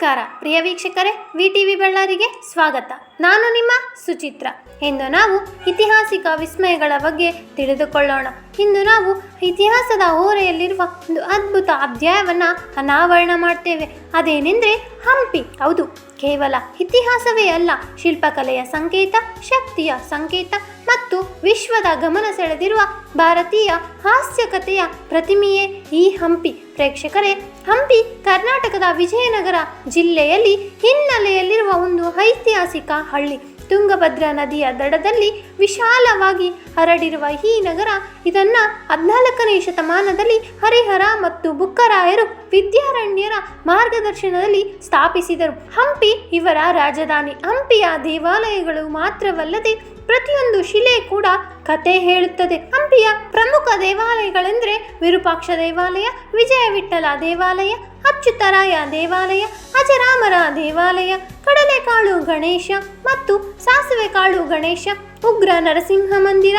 ನಮಸ್ಕಾರ ಪ್ರಿಯ ವೀಕ್ಷಕರೇ, ವಿಟಿವಿ ಬಳ್ಳಾರಿಗೆ ಸ್ವಾಗತ. ನಾನು ನಿಮ್ಮ ಸುಚಿತ್ರ. ಇಂದು ನಾವು ಐತಿಹಾಸಿಕ ವಿಸ್ಮಯಗಳ ಬಗ್ಗೆ ತಿಳಿದುಕೊಳ್ಳೋಣ. ಇಂದು ನಾವು ಇತಿಹಾಸದ ಓರೆಯಲ್ಲಿರುವ ಒಂದು ಅದ್ಭುತ ಅಧ್ಯಾಯವನ್ನು ಅನಾವರಣ ಮಾಡ್ತೇವೆ. ಅದೇನೆಂದರೆ ಹಂಪಿ. ಹೌದು, ಕೇವಲ ಇತಿಹಾಸವೇ ಅಲ್ಲ, ಶಿಲ್ಪಕಲೆಯ ಸಂಕೇತ, ಶಕ್ತಿಯ ಸಂಕೇತ ಮತ್ತು ವಿಶ್ವದ ಗಮನ ಸೆಳೆದಿರುವ ಭಾರತೀಯ ಹಾಸ್ಯಕತೆಯ ಪ್ರತಿಮೆಯೇ ಈ ಹಂಪಿ. ಪ್ರೇಕ್ಷಕರೇ, ಹಂಪಿ ಕರ್ನಾಟಕದ ವಿಜಯನಗರ ಜಿಲ್ಲೆಯಲ್ಲಿ ಹಿನ್ನೆಲೆಯಲ್ಲಿರುವ ಒಂದು ಐತಿಹಾಸಿಕ ಹಳ್ಳಿ. ತುಂಗಭದ್ರಾ ನದಿಯ ದಡದಲ್ಲಿ ವಿಶಾಲವಾಗಿ ಹರಡಿರುವ ಈ ನಗರ ಇದನ್ನು 14ನೇ ಶತಮಾನದಲ್ಲಿ ಹರಿಹರ ಮತ್ತು ಬುಕ್ಕರಾಯರು ವಿದ್ಯಾರಣ್ಯರ ಮಾರ್ಗದರ್ಶನದಲ್ಲಿ ಸ್ಥಾಪಿಸಿದರು. ಹಂಪಿ ಇವರ ರಾಜಧಾನಿ. ಹಂಪಿಯ ದೇವಾಲಯಗಳು ಮಾತ್ರವಲ್ಲದೆ ಪ್ರತಿಯೊಂದು ಶಿಲೆ ಕೂಡ ಕತೆ ಹೇಳುತ್ತದೆ. ಹಂಪಿಯ ಪ್ರಮುಖ ದೇವಾಲಯಗಳೆಂದರೆ ವಿರೂಪಾಕ್ಷ ದೇವಾಲಯ, ವಿಜಯ ವಿಠ್ಠಲ ದೇವಾಲಯ, ಅಚ್ಯುತರಾಯ ದೇವಾಲಯ, ಅಜರಾಮರ ದೇವಾಲಯ, ಕಡಲೆಕಾಳು ಗಣೇಶ ಮತ್ತು ಸಾಸಿವೆಕಾಳು ಗಣೇಶ, ಉಗ್ರ ನರಸಿಂಹ ಮಂದಿರ.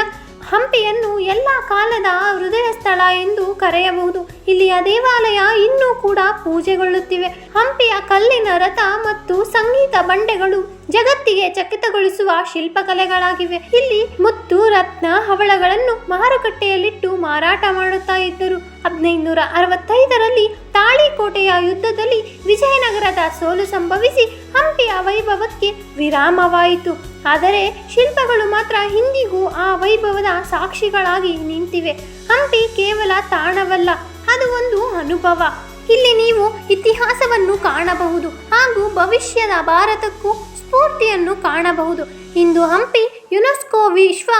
ಹಂಪಿಯನ್ನು ಎಲ್ಲ ಕಾಲದ ಹೃದಯ ಸ್ಥಳ ಎಂದು ಕರೆಯಬಹುದು. ಇಲ್ಲಿಯ ದೇವಾಲಯ ಇನ್ನೂ ಕೂಡ ಪೂಜೆಗೊಳ್ಳುತ್ತಿವೆ. ಹಂಪಿಯ ಕಲ್ಲಿನ ರಥ ಮತ್ತು ಸಂಗೀತ ಬಂಡೆಗಳು ಜಗತ್ತಿಗೆ ಚಕಿತಗೊಳಿಸುವ ಶಿಲ್ಪಕಲೆಗಳಾಗಿವೆ. ಇಲ್ಲಿ ಮುತ್ತು, ರತ್ನ, ಹವಳಗಳನ್ನು ಮಾರುಕಟ್ಟೆಯಲ್ಲಿಟ್ಟು ಮಾರಾಟ ಮಾಡುತ್ತಾ ಇದ್ದರು. 1565ರಲ್ಲಿ ತಾಳಿಕೋಟೆಯ ಯುದ್ಧದಲ್ಲಿ ವಿಜಯನಗರದ ಸೋಲು ಸಂಭವಿಸಿ ಹಂಪಿಯ ವೈಭವಕ್ಕೆ ವಿರಾಮವಾಯಿತು. ಆದರೆ ಶಿಲ್ಪಗಳು ಮಾತ್ರ ಇಂದಿಗೂ ಆ ವೈಭವದ ಸಾಕ್ಷಿಗಳಾಗಿ ನಿಂತಿವೆ. ಹಂಪಿ ಕೇವಲ ತಾಣವಲ್ಲ, ಅದು ಒಂದು ಅನುಭವ. ಇಲ್ಲಿ ನೀವು ಇತಿಹಾಸವನ್ನು ಕಾಣಬಹುದು ಹಾಗೂ ಭವಿಷ್ಯದ ಭಾರತಕ್ಕೂ ಸ್ಫೂರ್ತಿಯನ್ನು ಕಾಣಬಹುದು. ಇಂದು ಹಂಪಿ ಯುನೆಸ್ಕೋ ವಿಶ್ವ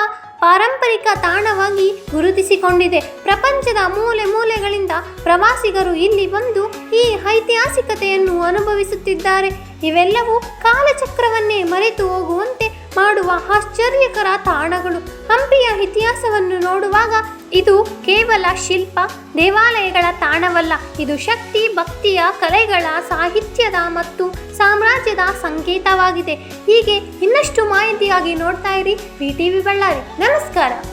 ಪಾರಂಪರಿಕ ತಾಣವಾಗಿ ಗುರುತಿಸಿಕೊಂಡಿದೆ. ಪ್ರಪಂಚದ ಮೂಲೆ ಮೂಲೆಗಳಿಂದ ಪ್ರವಾಸಿಗರು ಇಲ್ಲಿ ಬಂದು ಈ ಐತಿಹಾಸಿಕತೆಯನ್ನು ಅನುಭವಿಸುತ್ತಿದ್ದಾರೆ. ಇವೆಲ್ಲವೂ ಕಾಲಚಕ್ರವನ್ನೇ ಮರೆತು ಹೋಗುವಂತೆ ಮಾಡುವ ಆಶ್ಚರ್ಯಕರ ತಾಣಗಳು. ಹಂಪಿಯ ಇತಿಹಾಸವನ್ನು ನೋಡುವಾಗ ಇದು ಕೇವಲ ಶಿಲ್ಪ, ದೇವಾಲಯಗಳ ತಾಣವಲ್ಲ, ಇದು ಶಕ್ತಿ, ಭಕ್ತಿಯ, ಕಲೆಗಳ, ಸಾಹಿತ್ಯದ ಮತ್ತು ಸಾಮ್ರಾಜ್ಯದ ಸಂಕೇತವಾಗಿದೆ. ಹೀಗೆ ಇನ್ನಷ್ಟು ಮಾಹಿತಿಯಾಗಿ ನೋಡ್ತಾ ಇರಿ ವಿಟಿವಿ ಬಳ್ಳಾರಿ. ನಮಸ್ಕಾರ.